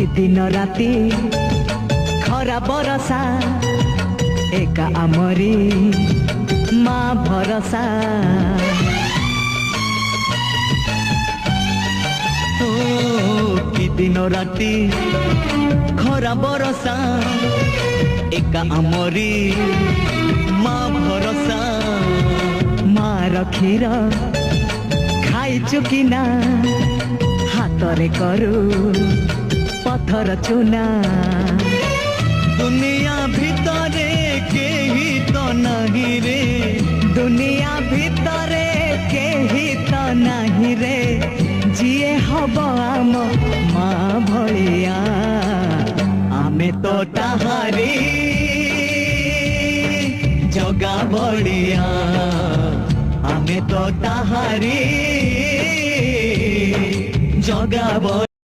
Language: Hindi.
कि दिन राति खरा बरसा एका आमरी माँ भरसा कि दिन राति खरा बरसा एका आमरी माँ भरसा माँ क्षीर खाई चुकिना हाथरे करू पत्थर चुना दुनिया भितरे केही तो नहीं रे दुनिया भितरे केही तो नहीं रे जिए हब आम माँ भलिया आमे तो ताहारी जगा बलिया आमे तो ताहारी जगा